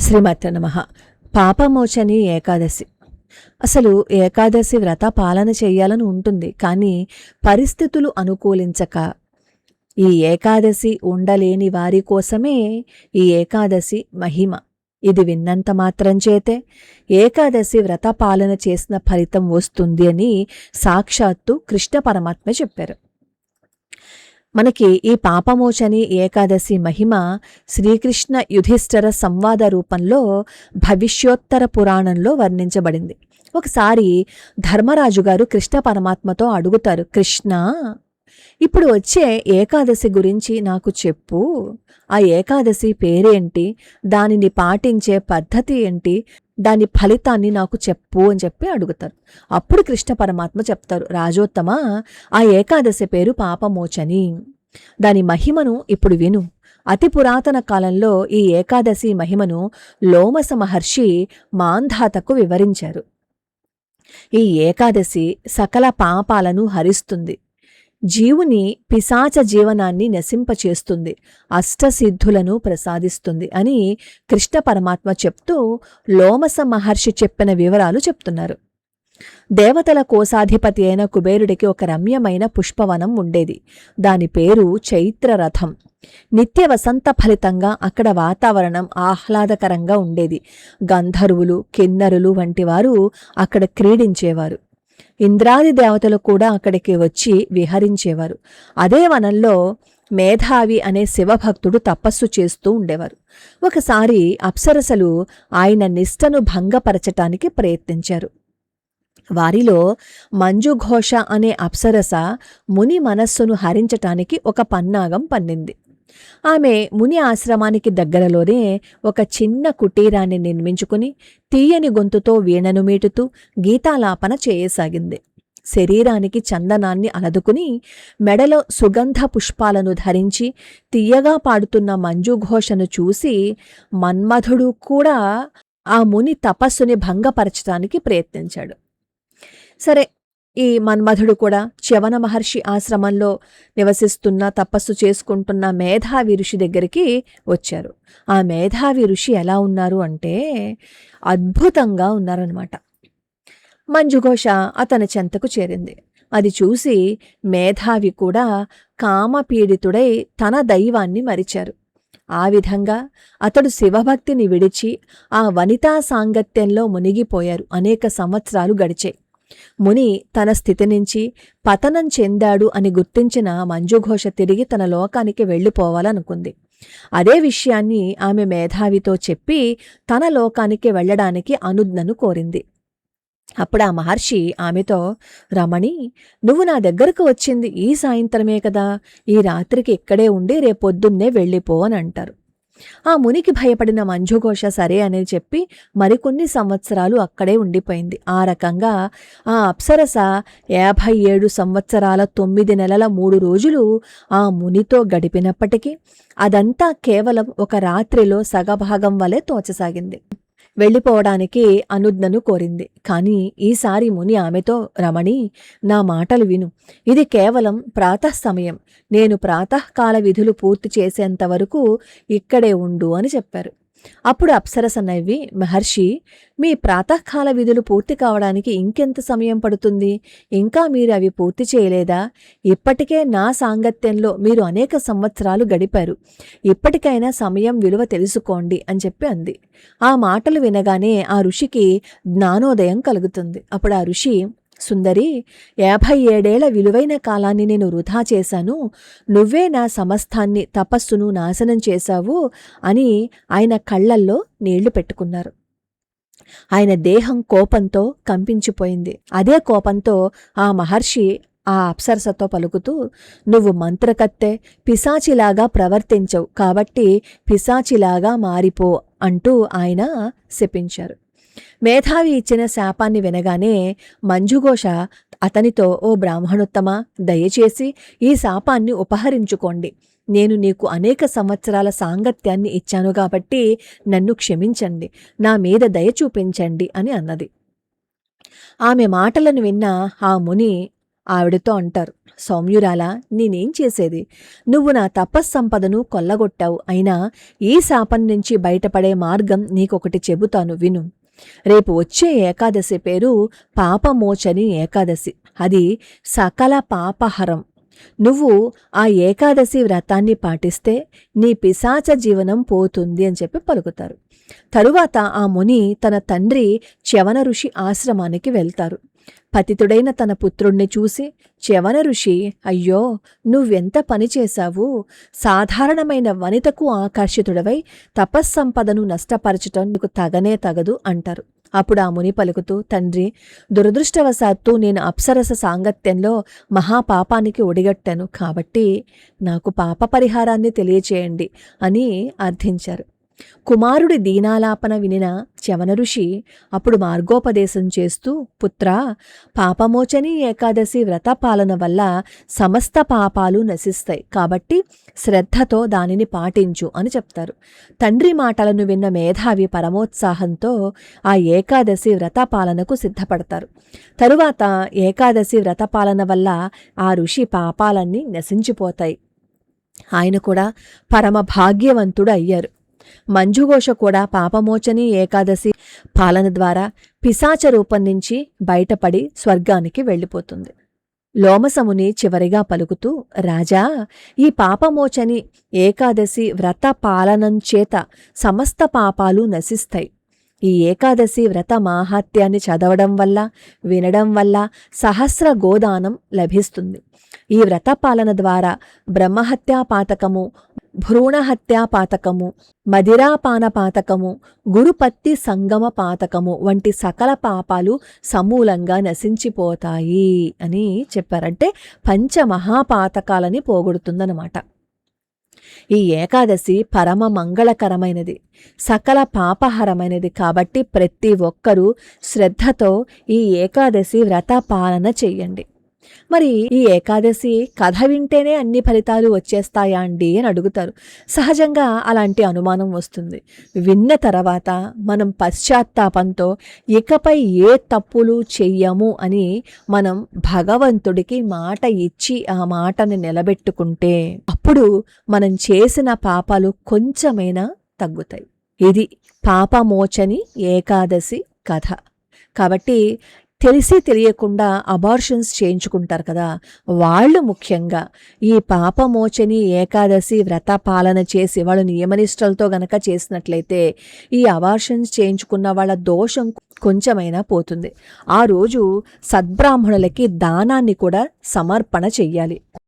శ్రీమాత్రే నమః. పాపమోచని ఏకాదశి. అసలు ఏకాదశి వ్రత పాలన చెయ్యాలని ఉంటుంది. కానీ పరిస్థితులు అనుకూలించక ఈ ఏకాదశి ఉండలేని వారి కోసమే ఈ ఏకాదశి మహిమ. ఇది విన్నంత మాత్రం చేతే ఏకాదశి వ్రత పాలన చేసిన ఫలితం వస్తుంది అని సాక్షాత్తు కృష్ణ పరమాత్మ చెప్పారు. మనకి ఈ పాపమోచని ఏకాదశి మహిమ శ్రీకృష్ణ యుధిష్ఠిర సంవాద రూపంలో భవిష్యోత్తర పురాణంలో వర్ణించబడింది. ఒకసారి ధర్మరాజు గారు కృష్ణ పరమాత్మతో అడుగుతారు, కృష్ణ, ఇప్పుడు వచ్చే ఏకాదశి గురించి నాకు చెప్పు. ఆ ఏకాదశి పేరేంటి, దానిని పాటించే పద్ధతి ఏంటి, దాని ఫలితాన్ని నాకు చెప్పు అని చెప్పి అడుగుతారు. అప్పుడు కృష్ణ పరమాత్మ చెప్తారు, రాజోత్తమ, ఆ ఏకాదశి పేరు పాపమోచని. దాని మహిమను ఇప్పుడు విను. అతి పురాతన కాలంలో ఈ ఏకాదశి మహిమను లోమస మహర్షి మాంధాతకు వివరించారు. ఈ ఏకాదశి సకల పాపాలను హరిస్తుంది, జీవుని పిశాచ జీవనాన్ని నశింపచేస్తుంది, అష్టసిద్ధులను ప్రసాదిస్తుంది అని కృష్ణ పరమాత్మ చెప్తూ లోమస మహర్షి చెప్పిన వివరాలు చెప్తున్నారు. దేవతల కోశాధిపతి అయిన కుబేరుడికి ఒక రమ్యమైన పుష్పవనం ఉండేది. దాని పేరు చైత్రరథం. నిత్య వసంత ఫలితంగా అక్కడ వాతావరణం ఆహ్లాదకరంగా ఉండేది. గంధర్వులు, కిన్నరులు వంటి వారు అక్కడ క్రీడించేవారు. ఇంద్రాది దేవతలు కూడా అక్కడికి వచ్చి విహరించేవారు. అదే వనంలో మేధావి అనే శివభక్తుడు తపస్సు చేస్తూ ఉండేవారు. ఒకసారి అప్సరసలు ఆయన నిష్టను భంగపరచటానికి ప్రయత్నించారు. వారిలో మంజుఘోష అనే అప్సరస ముని మనస్సును హరించటానికి ఒక పన్నాగం పన్నింది. ఆమె ముని ఆశ్రమానికి దగ్గరలోనే ఒక చిన్న కుటీరాన్ని నిర్మించుకుని తీయని గొంతుతో వీణను మీటుతూ గీతాలాపన చేయసాగింది. శరీరానికి చందనాన్ని అలదుకుని మెడలో సుగంధ పుష్పాలను ధరించి తీయగా పాడుతున్న మంజుఘోషను చూసి మన్మధుడు కూడా ఆ ముని తపస్సుని భంగపరచటానికి ప్రయత్నించాడు. సరే, ఈ మన్మధుడు కూడా చ్యవన మహర్షి ఆశ్రమంలో నివసిస్తున్న తపస్సు చేసుకుంటున్న మేధావి ఋషి దగ్గరికి వచ్చారు. ఆ మేధావి ఋషి ఎలా ఉన్నారు అంటే అద్భుతంగా ఉన్నారనమాట. మంజుఘోష అతని చెంతకు చేరింది. అది చూసి మేధావి కూడా కామపీడితుడై తన దైవాన్ని మరిచారు. ఆ విధంగా అతడు శివభక్తిని విడిచి ఆ వనితా సాంగత్యంలో మునిగిపోయారు. అనేక సంవత్సరాలు గడిచాయి. ముని తన స్థితి నుంచి పతనం చెందాడు అని గుర్తించిన మంజుఘోష తిరిగి తన లోకానికి వెళ్ళిపోవాలనుకుంది. అదే విషయాన్ని ఆమె మేధావితో చెప్పి తన లోకానికి వెళ్లడానికి అనుజ్ఞను కోరింది. అప్పుడు ఆ మహర్షి ఆమెతో, రమణి, నువ్వు నా దగ్గరకు వచ్చింది ఈ సాయంత్రమే కదా, ఈ రాత్రికి ఇక్కడే ఉండి రేపొద్దున్నే వెళ్ళిపో అని అంటారు. ఆ మునికి భయపడిన మంజుఘోష సరే అని చెప్పి మరికొన్ని సంవత్సరాలు అక్కడే ఉండిపోయింది. ఆ రకంగా ఆ అప్సరస 57 సంవత్సరాల 9 నెలల 3 రోజులు ఆ మునితో గడిపినప్పటికీ అదంతా కేవలం ఒక రాత్రిలో సగభాగం వలె తోచసాగింది. వెళ్ళిపోవడానికి అనుజ్ఞను కోరింది. కానీ ఈసారి ముని ఆమెతో, రమణి, నా మాటలు విను. ఇది కేవలం ప్రాతఃసమయం. నేను ప్రాతకాల విధులు పూర్తి చేసేంతవరకు ఇక్కడే ఉండు అని చెప్పారు. అప్పుడు అప్సరస నవ్వి, మహర్షి, మీ ప్రాతకాల విధులు పూర్తి కావడానికి ఇంకెంత సమయం పడుతుంది? ఇంకా మీరు అవి పూర్తి చేయలేదా? ఇప్పటికే నా సాంగత్యంలో మీరు అనేక సంవత్సరాలు గడిపారు. ఇప్పటికైనా సమయం విలువ తెలుసుకోండి అని చెప్పి అంది. ఆ మాటలు వినగానే ఆ ఋషికి జ్ఞానోదయం కలుగుతుంది. అప్పుడు ఆ ఋషి, సుందరి, 57 ఏళ్ల విలువైన కాలాన్ని నేను వృధా చేశాను. నువ్వే నా సమస్తాన్ని, తపస్సును నాశనం చేశావు అని ఆయన కళ్లల్లో నీళ్లు పెట్టుకున్నారు. ఆయన దేహం కోపంతో కంపించిపోయింది. అదే కోపంతో ఆ మహర్షి ఆ అప్సరసతో పలుకుతూ, నువ్వు మంత్రకత్తె, పిశాచిలాగా ప్రవర్తించవు కాబట్టి పిశాచిలాగా మారిపో అంటూ ఆయన శపించారు. మేధావి ఇచ్చిన శాపాన్ని వినగానే మంజుఘోష అతనితో, ఓ బ్రాహ్మణోత్తమ, దయచేసి ఈ శాపాన్ని ఉపహరించుకోండి. నేను నీకు అనేక సంవత్సరాల సాంగత్యాన్ని ఇచ్చాను కాబట్టి నన్ను క్షమించండి, నా మీద దయ చూపించండి అని అన్నది. ఆమె మాటలను విన్న ఆ ముని ఆవిడతో అంటారు, సౌమ్యురాలా, నేనేం చేసేది? నువ్వు నా తపస్సంపదను కొల్లగొట్టావు. అయినా ఈ శాపం నుంచి బయటపడే మార్గం నీకొకటి చెబుతాను విను. రేపు వచ్చే ఏకాదశి పేరు పాపమోచని ఏకాదశి. అది సకల పాపహరం. నువ్వు ఆ ఏకాదశి వ్రతాన్ని పాటిస్తే నీ పిశాచ జీవనం పోతుంది అని చెప్పి పలుకుతారు. తరువాత ఆ ముని తన తండ్రి చ్యవన ఋషి ఆశ్రమానికి వెళ్తారు. పతితుడైన తన పుత్రుణ్ణి చూసి చ్యవన ఋషి, అయ్యో, నువ్వెంత పనిచేశావు! సాధారణమైన వనితకు ఆకర్షితుడవై తపస్సంపదను నష్టపరచటం నీకు తగనే తగదు అంటారు. అప్పుడు ఆ ముని పలుకుతూ, తండ్రి, దురదృష్టవశాత్తు నేను అప్సరస సాంగత్యంలో మహాపాపానికి ఒడిగట్టాను. కాబట్టి నాకు పాప పరిహారాన్ని తెలియచేయండి అని అర్థించారు. కుమారుడి దీనాలాపన వినిన చ్యవన ఋషి అప్పుడు మార్గోపదేశం చేస్తూ, పుత్రా, పాపమోచని ఏకాదశి వ్రత పాలన వల్ల సమస్త పాపాలు నశిస్తాయి. కాబట్టి శ్రద్ధతో దానిని పాటించు అని చెప్తారు. తండ్రి మాటలను విన్న మేధావి పరమోత్సాహంతో ఆ ఏకాదశి వ్రత పాలనకు సిద్ధపడతారు. తరువాత ఏకాదశి వ్రత పాలన వల్ల ఆ ఋషి పాపాలన్నీ నశించిపోతాయి. ఆయన కూడా పరమ భాగ్యవంతుడు అయ్యారు. మంజుఘోష కూడా పాపమోచని ఏకాదశి పాలన ద్వారా పిశాచ రూపం నుంచి బయటపడి స్వర్గానికి వెళ్ళిపోతుంది. లోమసముని చివరిగా పలుకుతూ, రాజా, ఈ పాపమోచని ఏకాదశి వ్రత పాలనంచేత సమస్త పాపాలు నశిస్తాయి. ఈ ఏకాదశి వ్రత మాహాత్యాన్ని చదవడం వల్ల, వినడం వల్ల సహస్ర గోదానం లభిస్తుంది. ఈ వ్రత పాలన ద్వారా బ్రహ్మహత్యా పాతకము, భ్రూణహత్యా పాతకము, మదిరాపాన పాతకము, గురుపత్తి సంగమ పాతకము వంటి సకల పాపాలు సమూలంగా నశించిపోతాయి అని చెప్పారంటే పంచమహాపాతకాలని పోగొడుతుందనమాట. ఈ ఏకాదశి పరమ మంగళకరమైనది, సకల పాపహరమైనది. కాబట్టి ప్రతి ఒక్కరూ శ్రద్ధతో ఈ ఏకాదశి వ్రత పాలన చెయ్యండి. మరి ఈ ఏకాదశి కథ వింటేనే అన్ని ఫలితాలు వచ్చేస్తాయా అండి అని అడుగుతారు. సహజంగా అలాంటి అనుమానం వస్తుంది. విన్న తర్వాత మనం పశ్చాత్తాపంతో ఇకపై ఏ తప్పులు చెయ్యము అని మనం భగవంతుడికి మాట ఇచ్చి ఆ మాటని నిలబెట్టుకుంటే అప్పుడు మనం చేసిన పాపాలు కొంచెమైనా తగ్గుతాయి. ఇది పాపమోచని ఏకాదశి కథ. కాబట్టి తెలిసి తెలియకుండా అబార్షన్స్ చేయించుకుంటారు కదా, వాళ్ళు ముఖ్యంగా ఈ పాపమోచని ఏకాదశి వ్రత పాలన చేసి వాళ్ళు నియమనిష్టలతో గనక చేసినట్లయితే ఈ అబార్షన్స్ చేయించుకున్న వాళ్ళ దోషం కొంచెమైనా పోతుంది. ఆ రోజు సద్బ్రాహ్మణులకి దానాన్ని కూడా సమర్పణ చెయ్యాలి.